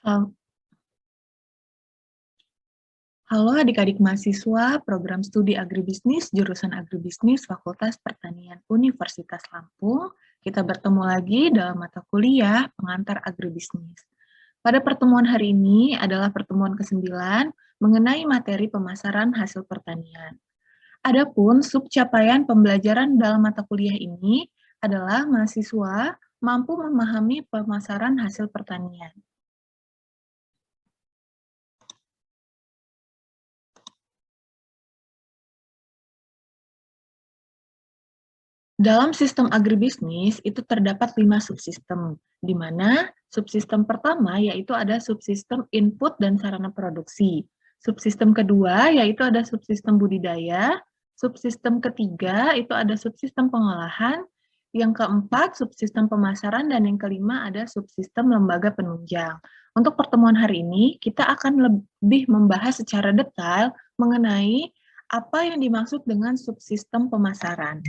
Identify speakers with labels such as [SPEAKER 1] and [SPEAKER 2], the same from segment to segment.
[SPEAKER 1] Hal- Halo adik-adik mahasiswa program studi agribisnis jurusan agribisnis Fakultas Pertanian Universitas Lampung. Kita bertemu lagi dalam mata kuliah pengantar agribisnis. Pada pertemuan hari ini adalah pertemuan ke-9 mengenai materi pemasaran hasil pertanian. Adapun subcapaian pembelajaran dalam mata kuliah ini adalah mahasiswa mampu memahami pemasaran hasil pertanian. Dalam sistem agribisnis itu terdapat 5 subsistem, di mana subsistem pertama yaitu ada subsistem input dan sarana produksi. Subsistem kedua yaitu ada subsistem budidaya, subsistem ketiga itu ada subsistem pengolahan, yang keempat subsistem pemasaran, dan yang kelima ada subsistem lembaga penunjang. Untuk pertemuan hari ini kita akan lebih membahas secara detail mengenai apa yang dimaksud dengan subsistem pemasaran.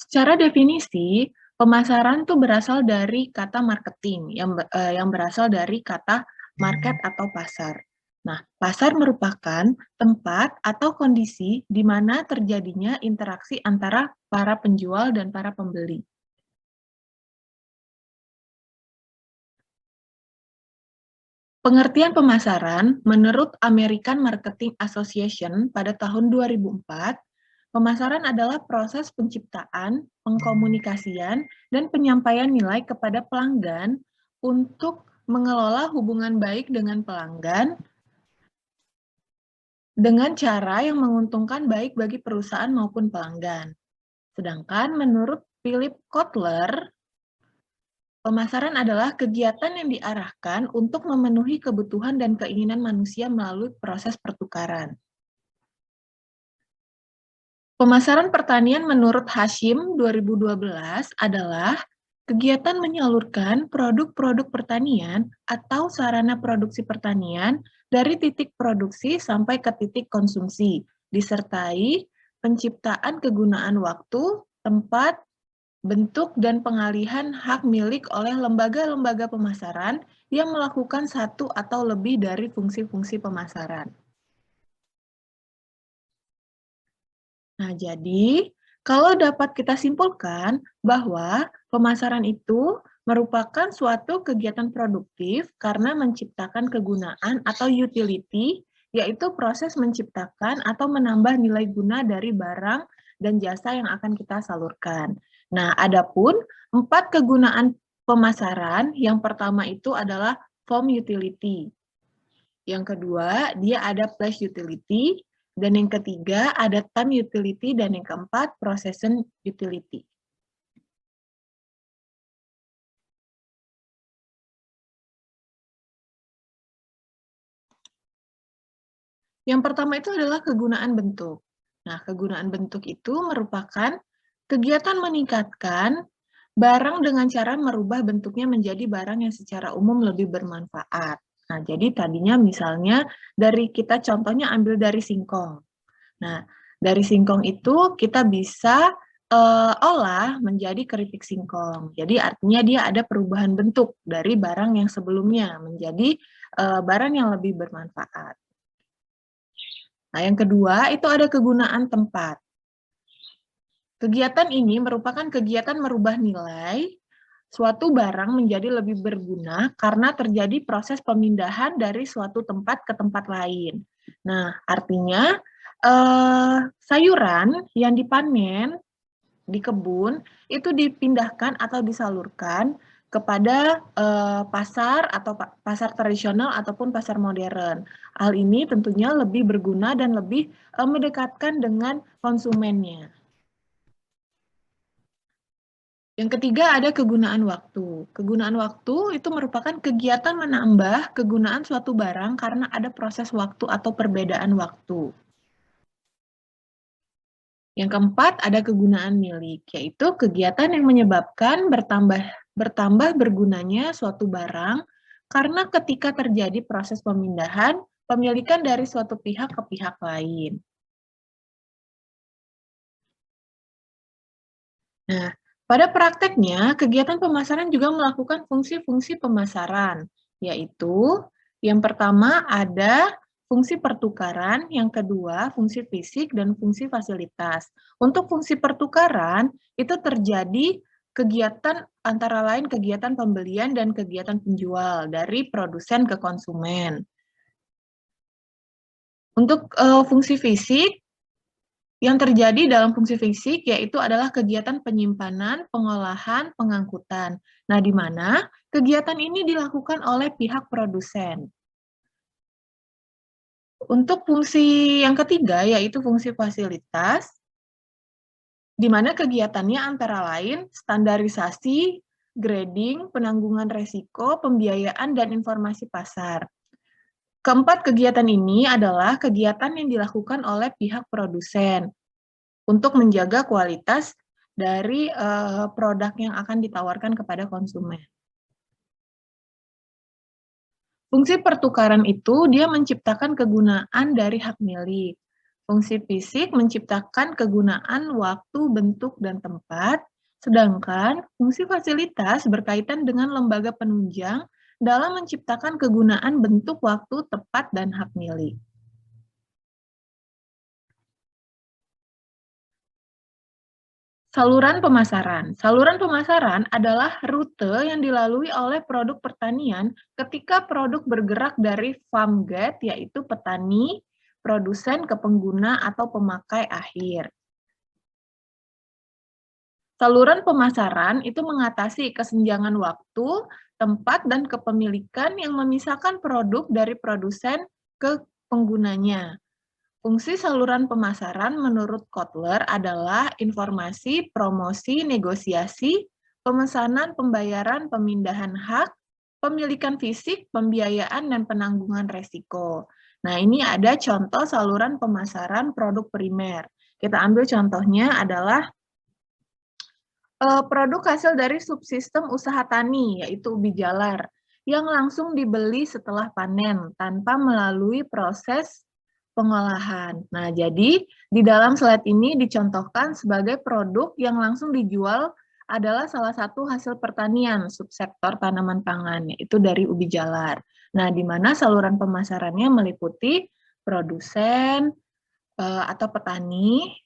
[SPEAKER 1] Secara definisi, pemasaran itu berasal dari kata marketing, yang berasal dari kata market atau pasar. Nah, pasar merupakan tempat atau kondisi di mana terjadinya interaksi antara para penjual dan para pembeli. Pengertian pemasaran, menurut American Marketing Association pada tahun 2004, pemasaran adalah proses penciptaan, pengkomunikasian, dan penyampaian nilai kepada pelanggan untuk mengelola hubungan baik dengan pelanggan dengan cara yang menguntungkan baik bagi perusahaan maupun pelanggan. Sedangkan menurut Philip Kotler, pemasaran adalah kegiatan yang diarahkan untuk memenuhi kebutuhan dan keinginan manusia melalui proses pertukaran. Pemasaran pertanian menurut Hashim 2012 adalah kegiatan menyalurkan produk-produk pertanian atau sarana produksi pertanian dari titik produksi sampai ke titik konsumsi, disertai penciptaan kegunaan waktu, tempat, bentuk, dan pengalihan hak milik oleh lembaga-lembaga pemasaran yang melakukan satu atau lebih dari fungsi-fungsi pemasaran. Nah, jadi kalau dapat kita simpulkan bahwa pemasaran itu merupakan suatu kegiatan produktif karena menciptakan kegunaan atau utility, yaitu proses menciptakan atau menambah nilai guna dari barang dan jasa yang akan kita salurkan. Nah, adapun 4 kegunaan pemasaran, yang pertama itu adalah form utility. Yang kedua, dia ada place utility, dan yang ketiga ada time utility, dan yang keempat procession utility. Yang pertama itu adalah kegunaan bentuk. Nah, kegunaan bentuk itu merupakan kegiatan meningkatkan barang dengan cara merubah bentuknya menjadi barang yang secara umum lebih bermanfaat. Nah, jadi tadinya misalnya dari kita contohnya ambil dari singkong. Nah, dari singkong itu kita bisa olah menjadi keripik singkong. Jadi artinya dia ada perubahan bentuk dari barang yang sebelumnya menjadi barang yang lebih bermanfaat. Nah, yang kedua itu ada kegunaan tempat. Kegiatan ini merupakan kegiatan merubah nilai suatu barang menjadi lebih berguna karena terjadi proses pemindahan dari suatu tempat ke tempat lain. Nah, artinya sayuran yang dipanen di kebun itu dipindahkan atau disalurkan kepada pasar atau pasar tradisional ataupun pasar modern. Hal ini tentunya lebih berguna dan lebih mendekatkan dengan konsumennya. Yang ketiga ada kegunaan waktu. Kegunaan waktu itu merupakan kegiatan menambah kegunaan suatu barang karena ada proses waktu atau perbedaan waktu. Yang keempat ada kegunaan milik, yaitu kegiatan yang menyebabkan bertambah bergunanya suatu barang karena ketika terjadi proses pemindahan, pemilikan dari suatu pihak ke pihak lain. Nah, Pada prakteknya, kegiatan pemasaran juga melakukan fungsi-fungsi pemasaran, yaitu yang pertama ada fungsi pertukaran, yang kedua fungsi fisik, dan fungsi fasilitas. Untuk fungsi pertukaran, itu terjadi kegiatan antara lain kegiatan pembelian dan kegiatan penjual dari produsen ke konsumen. Untuk fungsi fisik, yang terjadi dalam fungsi fisik yaitu adalah kegiatan penyimpanan, pengolahan, pengangkutan. Nah, di mana kegiatan ini dilakukan oleh pihak produsen. Untuk fungsi yang ketiga yaitu fungsi fasilitas, di mana kegiatannya antara lain standarisasi, grading, penanggungan resiko, pembiayaan, dan informasi pasar. Keempat kegiatan ini adalah kegiatan yang dilakukan oleh pihak produsen untuk menjaga kualitas dari produk yang akan ditawarkan kepada konsumen. Fungsi pertukaran itu dia menciptakan kegunaan dari hak milik. Fungsi fisik menciptakan kegunaan waktu, bentuk, dan tempat, sedangkan fungsi fasilitas berkaitan dengan lembaga penunjang dalam menciptakan kegunaan bentuk, waktu, tepat, dan hak milik. Saluran pemasaran. Saluran pemasaran adalah rute yang dilalui oleh produk pertanian ketika produk bergerak dari farm gate, yaitu petani, produsen ke pengguna atau pemakai akhir. Saluran pemasaran itu mengatasi kesenjangan waktu, tempat, dan kepemilikan yang memisahkan produk dari produsen ke penggunanya. Fungsi saluran pemasaran menurut Kotler adalah informasi, promosi, negosiasi, pemesanan, pembayaran, pemindahan hak, pemilikan fisik, pembiayaan, dan penanggungan resiko. Nah, ini ada contoh saluran pemasaran produk primer. Kita ambil contohnya adalah produk hasil dari subsistem usaha tani, yaitu ubi jalar, yang langsung dibeli setelah panen tanpa melalui proses pengolahan. Nah, jadi di dalam slide ini dicontohkan sebagai produk yang langsung dijual adalah salah satu hasil pertanian subsektor tanaman pangan, yaitu dari ubi jalar. Nah, di mana saluran pemasarannya meliputi produsen atau petani,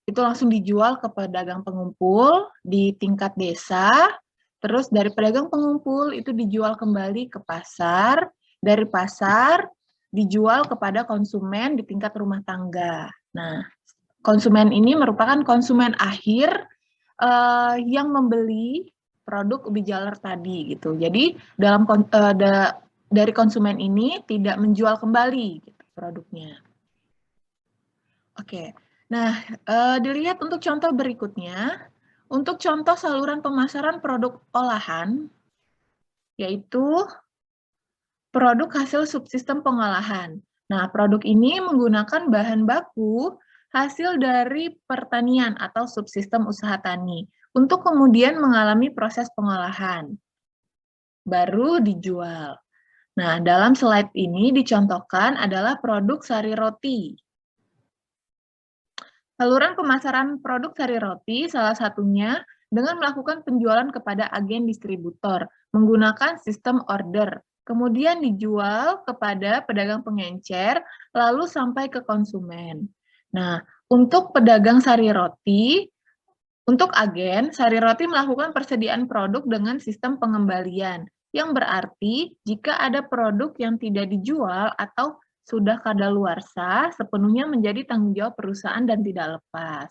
[SPEAKER 1] itu langsung dijual ke pedagang pengumpul di tingkat desa, terus dari pedagang pengumpul itu dijual kembali ke pasar, dari pasar dijual kepada konsumen di tingkat rumah tangga. Nah, konsumen ini merupakan konsumen akhir yang membeli produk ubi jalar tadi gitu. Jadi dalam dari konsumen ini tidak menjual kembali gitu, produknya. Oke, nah dilihat untuk contoh berikutnya, untuk contoh saluran pemasaran produk olahan, yaitu produk hasil subsistem pengolahan. Nah, produk ini menggunakan bahan baku hasil dari pertanian atau subsistem usaha tani untuk kemudian mengalami proses pengolahan, baru dijual. Nah, dalam slide ini dicontohkan adalah produk sari roti. Saluran pemasaran produk sari roti salah satunya dengan melakukan penjualan kepada agen distributor menggunakan sistem order, kemudian dijual kepada pedagang pengencer, lalu sampai ke konsumen. Nah, untuk pedagang sari roti, untuk agen, sari roti melakukan persediaan produk dengan sistem pengembalian, yang berarti jika ada produk yang tidak dijual atau sudah kadaluarsa, sepenuhnya menjadi tanggung jawab perusahaan dan tidak lepas.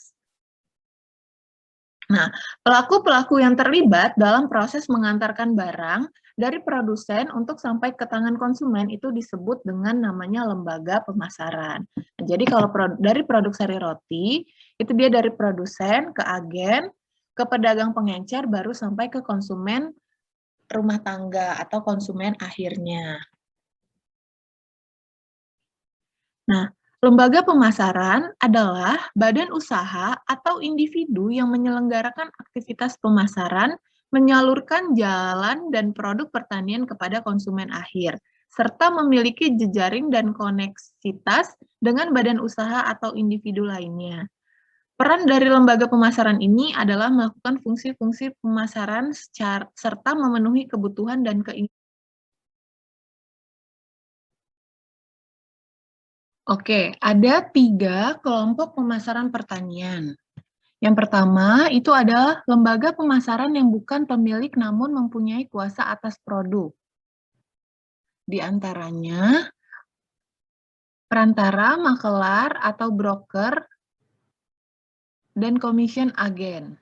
[SPEAKER 1] Nah, pelaku-pelaku yang terlibat dalam proses mengantarkan barang dari produsen untuk sampai ke tangan konsumen itu disebut dengan namanya lembaga pemasaran. Nah, jadi kalau dari produk sari roti, itu dia dari produsen ke agen, ke pedagang pengencer, baru sampai ke konsumen rumah tangga atau konsumen akhirnya. Nah, lembaga pemasaran adalah badan usaha atau individu yang menyelenggarakan aktivitas pemasaran, menyalurkan jalan dan produk pertanian kepada konsumen akhir, serta memiliki jejaring dan koneksitas dengan badan usaha atau individu lainnya. Peran dari lembaga pemasaran ini adalah melakukan fungsi-fungsi pemasaran serta memenuhi kebutuhan dan keinginan. Oke, ada 3 kelompok pemasaran pertanian. Yang pertama, itu adalah lembaga pemasaran yang bukan pemilik namun mempunyai kuasa atas produk. Di antaranya, perantara, makelar, atau broker, dan commission agen.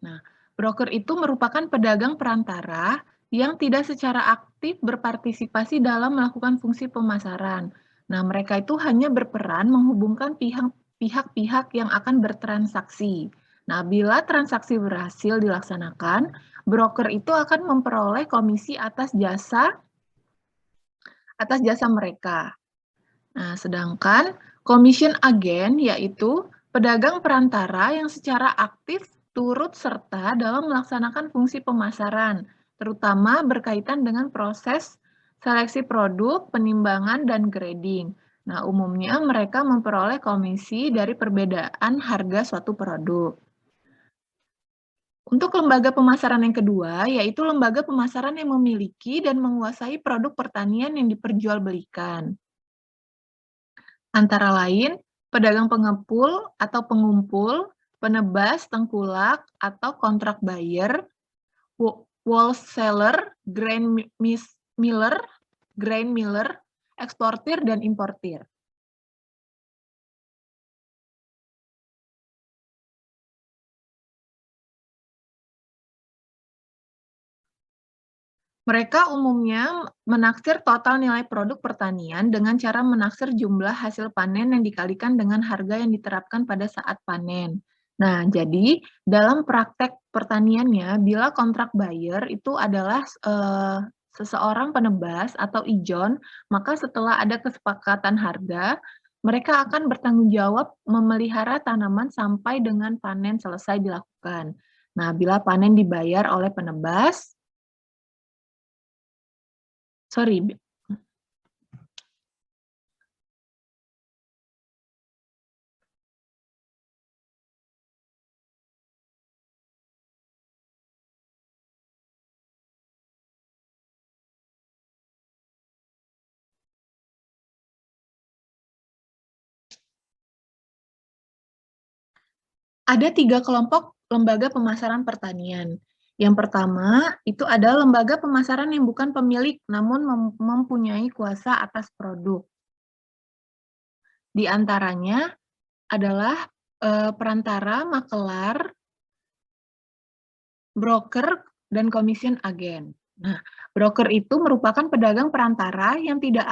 [SPEAKER 1] Nah, broker itu merupakan pedagang perantara yang tidak secara aktif berpartisipasi dalam melakukan fungsi pemasaran. Nah, mereka itu hanya berperan menghubungkan pihak-pihak yang akan bertransaksi. Nah, bila transaksi berhasil dilaksanakan, broker itu akan memperoleh komisi atas jasa mereka. Nah, sedangkan commission agen yaitu pedagang perantara yang secara aktif turut serta dalam melaksanakan fungsi pemasaran, terutama berkaitan dengan proses seleksi produk, penimbangan, dan grading. Nah, umumnya mereka memperoleh komisi dari perbedaan harga suatu produk. Untuk lembaga pemasaran yang kedua, yaitu lembaga pemasaran yang memiliki dan menguasai produk pertanian yang diperjualbelikan. Antara lain, pedagang pengepul atau pengumpul, penebas, tengkulak, atau kontrak buyer, wholesaler, grain miller, eksportir, dan importir. Mereka umumnya menaksir total nilai produk pertanian dengan cara menaksir jumlah hasil panen yang dikalikan dengan harga yang diterapkan pada saat panen. Nah, jadi dalam praktek pertaniannya, bila kontrak buyer itu adalah seseorang penebas atau ijon, maka setelah ada kesepakatan harga, mereka akan bertanggung jawab memelihara tanaman sampai dengan panen selesai dilakukan. Nah, bila panen dibayar oleh penebas, sorry, ada 3 kelompok lembaga pemasaran pertanian. Yang pertama, itu ada lembaga pemasaran yang bukan pemilik, namun mempunyai kuasa atas produk. Di antaranya adalah perantara, makelar, broker, dan commission agen. Nah, broker itu merupakan pedagang perantara yang tidak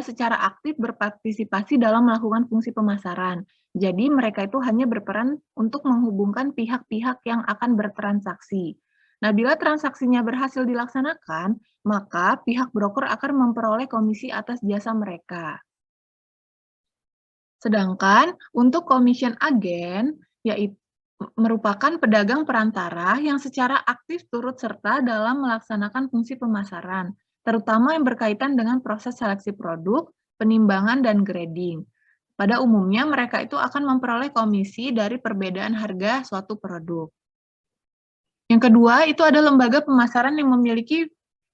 [SPEAKER 1] secara aktif berpartisipasi dalam melakukan fungsi pemasaran. Jadi mereka itu hanya berperan untuk menghubungkan pihak-pihak yang akan bertransaksi. Nah, bila transaksinya berhasil dilaksanakan, maka pihak broker akan memperoleh komisi atas jasa mereka. Sedangkan untuk commission agen, yaitu merupakan pedagang perantara yang secara aktif turut serta dalam melaksanakan fungsi pemasaran, terutama yang berkaitan dengan proses seleksi produk, penimbangan, dan grading. Pada umumnya, mereka itu akan memperoleh komisi dari perbedaan harga suatu produk. Yang kedua, itu ada lembaga pemasaran yang memiliki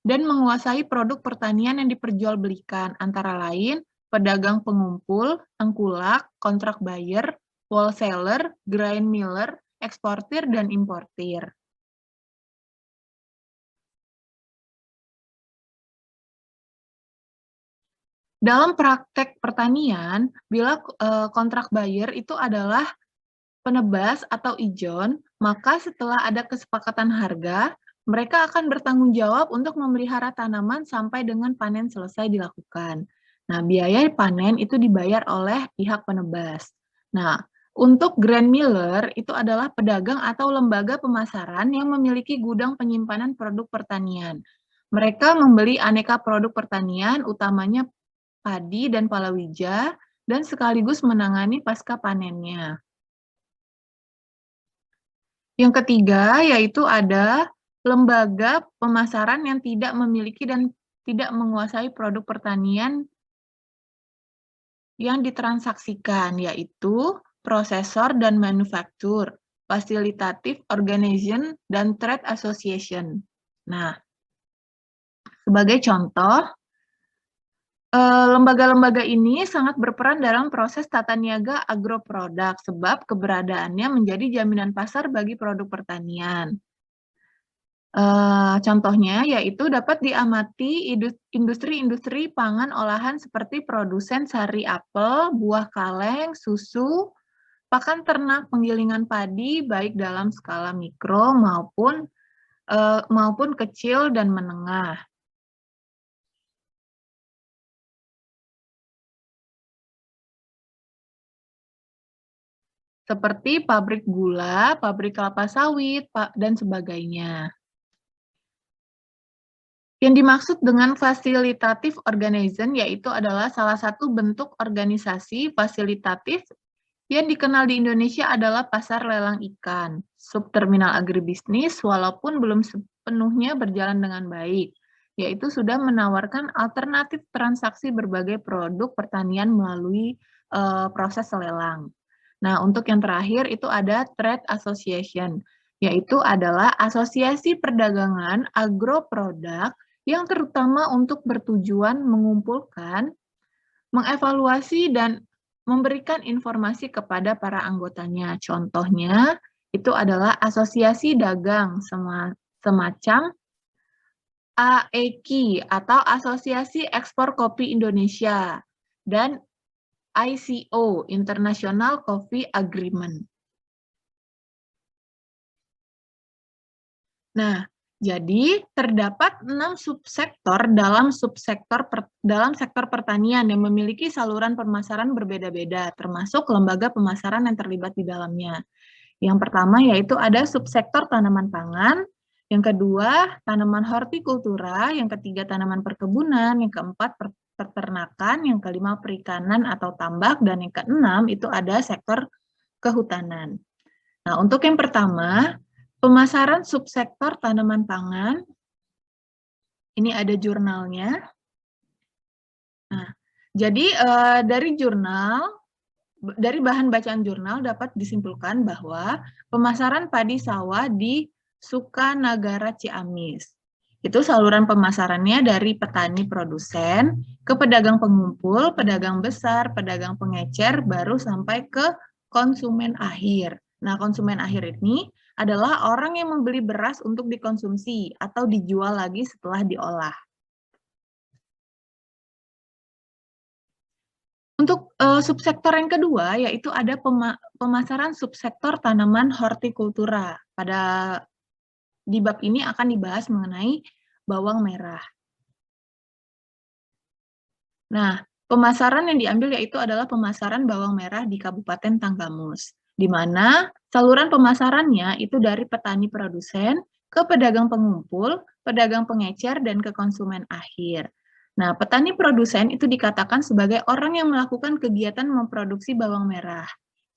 [SPEAKER 1] dan menguasai produk pertanian yang diperjualbelikan, antara lain pedagang pengumpul, tengkulak, kontrak buyer, wholesaler, grain miller, eksportir, dan importir. Dalam praktek pertanian, bila kontrak buyer itu adalah penebas atau ijon, maka setelah ada kesepakatan harga, mereka akan bertanggung jawab untuk memelihara tanaman sampai dengan panen selesai dilakukan. Nah, biaya panen itu dibayar oleh pihak penebas. Nah, untuk grain miller itu adalah pedagang atau lembaga pemasaran yang memiliki gudang penyimpanan produk pertanian. Mereka membeli aneka produk pertanian, utamanya padi dan palawija, dan sekaligus menangani pasca panennya. Yang ketiga, yaitu ada lembaga pemasaran yang tidak memiliki dan tidak menguasai produk pertanian yang ditransaksikan, yaitu processor dan manufacture, facilitative organization, dan trade association. Nah, sebagai contoh, lembaga-lembaga ini sangat berperan dalam proses tata niaga agroproduk sebab keberadaannya menjadi jaminan pasar bagi produk pertanian. Contohnya yaitu dapat diamati industri-industri pangan olahan seperti produsen sari apel, buah kaleng, susu, pakan ternak, penggilingan padi baik dalam skala mikro maupun kecil dan menengah. Seperti pabrik gula, pabrik kelapa sawit, dan sebagainya. Yang dimaksud dengan fasilitatif organization yaitu adalah salah satu bentuk organisasi fasilitatif yang dikenal di Indonesia adalah pasar lelang ikan, subterminal agribisnis walaupun belum sepenuhnya berjalan dengan baik, yaitu sudah menawarkan alternatif transaksi berbagai produk pertanian melalui proses lelang. Nah, untuk yang terakhir itu ada trade association, yaitu adalah asosiasi perdagangan agroproduk yang terutama untuk bertujuan mengumpulkan, mengevaluasi, dan memberikan informasi kepada para anggotanya. Contohnya, itu adalah asosiasi dagang semacam AEKI atau Asosiasi Ekspor Kopi Indonesia dan ICO, International Coffee Agreement. Nah, jadi terdapat 6 subsektor dalam sektor pertanian yang memiliki saluran pemasaran berbeda-beda, termasuk lembaga pemasaran yang terlibat di dalamnya. Yang pertama yaitu ada subsektor tanaman pangan, yang kedua tanaman hortikultura, yang ketiga tanaman perkebunan, yang keempat peternakan, yang kelima perikanan atau tambak, dan yang keenam itu ada sektor kehutanan. Nah, untuk yang pertama, pemasaran subsektor tanaman pangan, ini ada jurnalnya. Nah, jadi dari bahan bacaan jurnal dapat disimpulkan bahwa pemasaran padi sawah di Sukanagara Ciamis. Itu saluran pemasarannya dari petani produsen ke pedagang pengumpul, pedagang besar, pedagang pengecer, baru sampai ke konsumen akhir. Nah, konsumen akhir ini adalah orang yang membeli beras untuk dikonsumsi atau dijual lagi setelah diolah. Untuk subsektor yang kedua, yaitu ada pemasaran subsektor tanaman hortikultura. Di bab ini akan dibahas mengenai bawang merah. Nah, pemasaran yang diambil yaitu adalah pemasaran bawang merah di Kabupaten Tanggamus, di mana saluran pemasarannya itu dari petani produsen ke pedagang pengumpul, pedagang pengecer, dan ke konsumen akhir. Nah, petani produsen itu dikatakan sebagai orang yang melakukan kegiatan memproduksi bawang merah.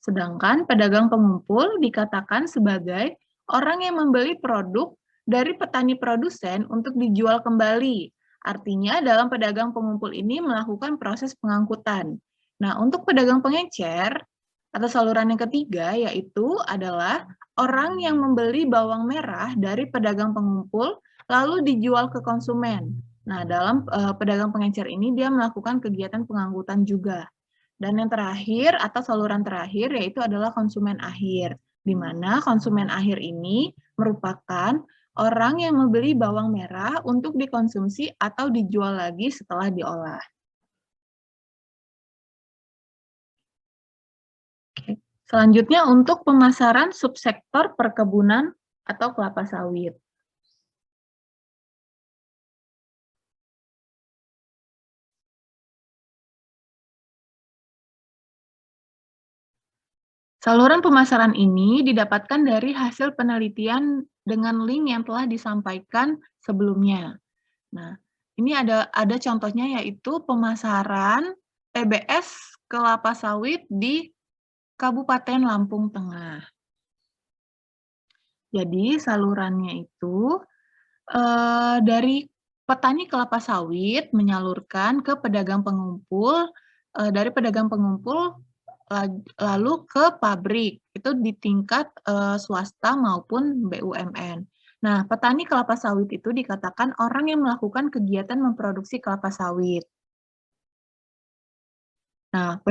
[SPEAKER 1] Sedangkan pedagang pengumpul dikatakan sebagai orang yang membeli produk dari petani produsen untuk dijual kembali. Artinya dalam pedagang pengumpul ini melakukan proses pengangkutan. Nah, untuk pedagang pengecer atau saluran yang ketiga yaitu adalah orang yang membeli bawang merah dari pedagang pengumpul lalu dijual ke konsumen. Nah, dalam pedagang pengecer ini dia melakukan kegiatan pengangkutan juga. Dan yang terakhir atau saluran terakhir yaitu adalah konsumen akhir, di mana konsumen akhir ini merupakan orang yang membeli bawang merah untuk dikonsumsi atau dijual lagi setelah diolah. Oke. Selanjutnya untuk pemasaran subsektor perkebunan atau kelapa sawit. Saluran pemasaran ini didapatkan dari hasil penelitian dengan link yang telah disampaikan sebelumnya. Nah, ini ada contohnya yaitu pemasaran TBS kelapa sawit di Kabupaten Lampung Tengah. Jadi salurannya itu dari petani kelapa sawit menyalurkan ke pedagang pengumpul, dari pedagang pengumpul lalu ke pabrik, itu di tingkat, swasta maupun BUMN. Nah, petani kelapa sawit itu dikatakan orang yang melakukan kegiatan memproduksi kelapa sawit. Nah,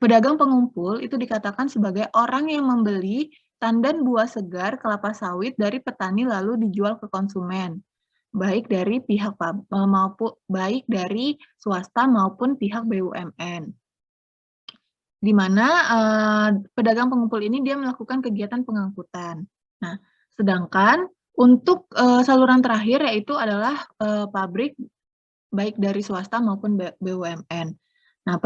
[SPEAKER 1] pedagang pengumpul itu dikatakan sebagai orang yang membeli tandan buah segar kelapa sawit dari petani lalu dijual ke konsumen, baik dari swasta maupun pihak BUMN. Di mana, pedagang pengumpul ini dia melakukan kegiatan pengangkutan. Nah, sedangkan untuk, saluran terakhir yaitu adalah, pabrik baik dari swasta maupun BUMN. Nah,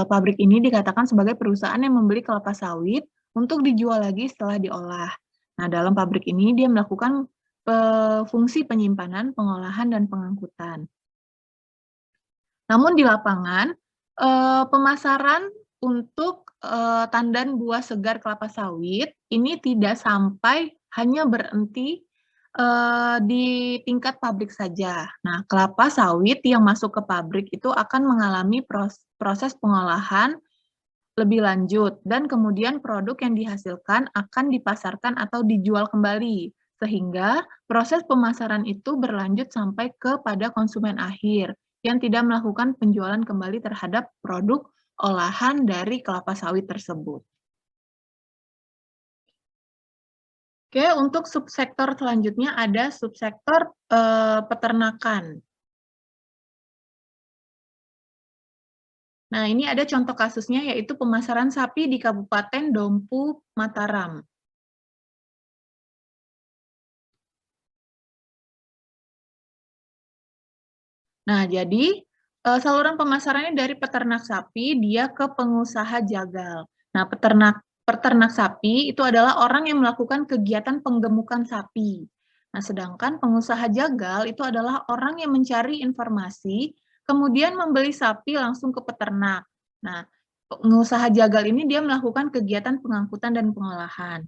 [SPEAKER 1] pabrik ini dikatakan sebagai perusahaan yang membeli kelapa sawit untuk dijual lagi setelah diolah. Nah, dalam pabrik ini dia melakukan, fungsi penyimpanan, pengolahan, dan pengangkutan. Namun di lapangan, pemasaran untuk, tandan buah segar kelapa sawit ini tidak sampai hanya berhenti, di tingkat pabrik saja. Nah, kelapa sawit yang masuk ke pabrik itu akan mengalami proses pengolahan lebih lanjut dan kemudian produk yang dihasilkan akan dipasarkan atau dijual kembali, sehingga proses pemasaran itu berlanjut sampai kepada konsumen akhir yang tidak melakukan penjualan kembali terhadap produk olahan dari kelapa sawit tersebut. Oke, untuk subsektor selanjutnya ada subsektor, peternakan. Nah, ini ada contoh kasusnya yaitu pemasaran sapi di Kabupaten Dompu, Mataram. Nah, jadi, saluran pemasarannya dari peternak sapi, dia ke pengusaha jagal. Nah, peternak sapi itu adalah orang yang melakukan kegiatan penggemukan sapi. Nah, sedangkan pengusaha jagal itu adalah orang yang mencari informasi, kemudian membeli sapi langsung ke peternak. Nah, pengusaha jagal ini dia melakukan kegiatan pengangkutan dan pengolahan.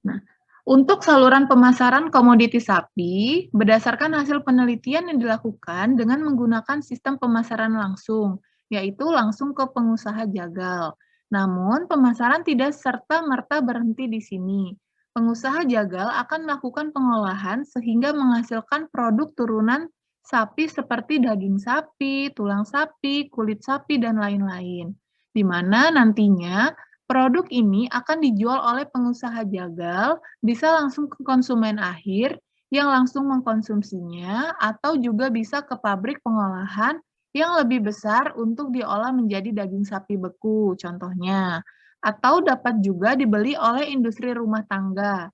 [SPEAKER 1] Nah, untuk saluran pemasaran komoditi sapi, berdasarkan hasil penelitian yang dilakukan dengan menggunakan sistem pemasaran langsung, yaitu langsung ke pengusaha jagal. Namun, pemasaran tidak serta-merta berhenti di sini. Pengusaha jagal akan melakukan pengolahan sehingga menghasilkan produk turunan sapi seperti daging sapi, tulang sapi, kulit sapi, dan lain-lain. Di mana nantinya produk ini akan dijual oleh pengusaha jagal, bisa langsung ke konsumen akhir yang langsung mengkonsumsinya, atau juga bisa ke pabrik pengolahan yang lebih besar untuk diolah menjadi daging sapi beku, contohnya. Atau dapat juga dibeli oleh industri rumah tangga.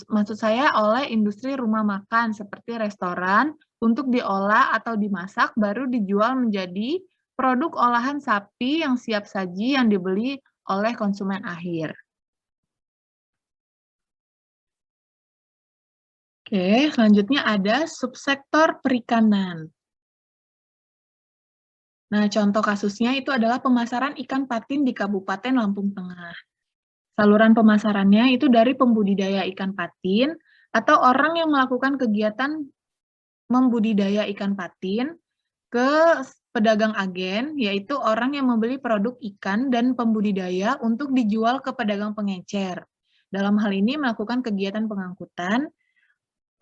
[SPEAKER 1] Maksud saya oleh industri rumah makan seperti restoran untuk diolah atau dimasak baru dijual menjadi produk olahan sapi yang siap saji yang dibeli oleh konsumen akhir. Oke, selanjutnya ada subsektor perikanan. Nah, contoh kasusnya itu adalah pemasaran ikan patin di Kabupaten Lampung Tengah. Saluran pemasarannya itu dari pembudidaya ikan patin atau orang yang melakukan kegiatan membudidaya ikan patin ke pedagang agen, yaitu orang yang membeli produk ikan dan pembudidaya untuk dijual ke pedagang pengecer. Dalam hal ini melakukan kegiatan pengangkutan,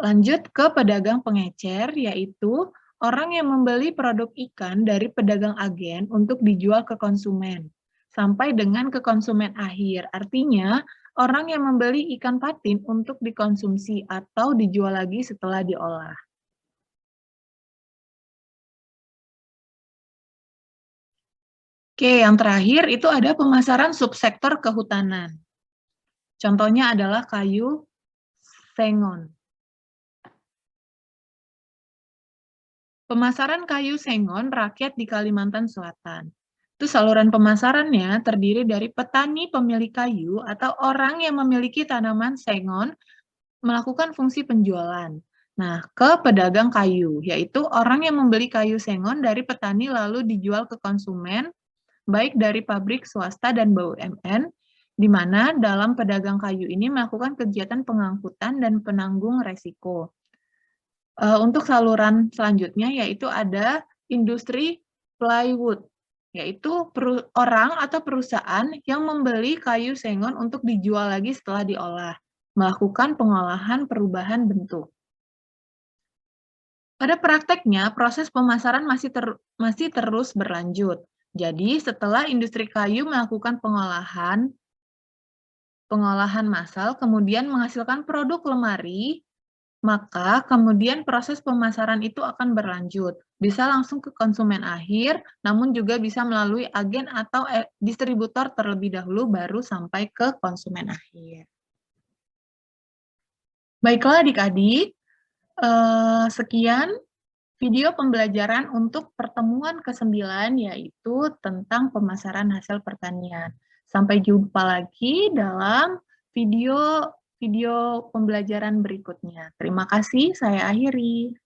[SPEAKER 1] lanjut ke pedagang pengecer, yaitu orang yang membeli produk ikan dari pedagang agen untuk dijual ke konsumen, sampai dengan ke konsumen akhir. Artinya, orang yang membeli ikan patin untuk dikonsumsi atau dijual lagi setelah diolah. Oke, yang terakhir itu ada pemasaran subsektor kehutanan. Contohnya adalah kayu sengon. Pemasaran kayu sengon rakyat di Kalimantan Selatan. Itu saluran pemasarannya terdiri dari petani pemilik kayu atau orang yang memiliki tanaman sengon melakukan fungsi penjualan. Nah, ke pedagang kayu, yaitu orang yang membeli kayu sengon dari petani lalu dijual ke konsumen baik dari pabrik swasta dan BUMN, di mana dalam pedagang kayu ini melakukan kegiatan pengangkutan dan penanggung resiko. Untuk saluran selanjutnya yaitu ada industri plywood. yaitu orang atau perusahaan yang membeli kayu sengon untuk dijual lagi setelah diolah, melakukan pengolahan perubahan bentuk. Pada prakteknya, proses pemasaran masih terus berlanjut. Jadi, setelah industri kayu melakukan pengolahan pengolahan massal, kemudian menghasilkan produk lemari, maka kemudian proses pemasaran itu akan berlanjut. Bisa langsung ke konsumen akhir, namun juga bisa melalui agen atau distributor terlebih dahulu baru sampai ke konsumen akhir. Baiklah adik-adik, sekian video pembelajaran untuk pertemuan ke-9 yaitu tentang pemasaran hasil pertanian. Sampai jumpa lagi dalam video video pembelajaran berikutnya. Terima kasih, saya akhiri.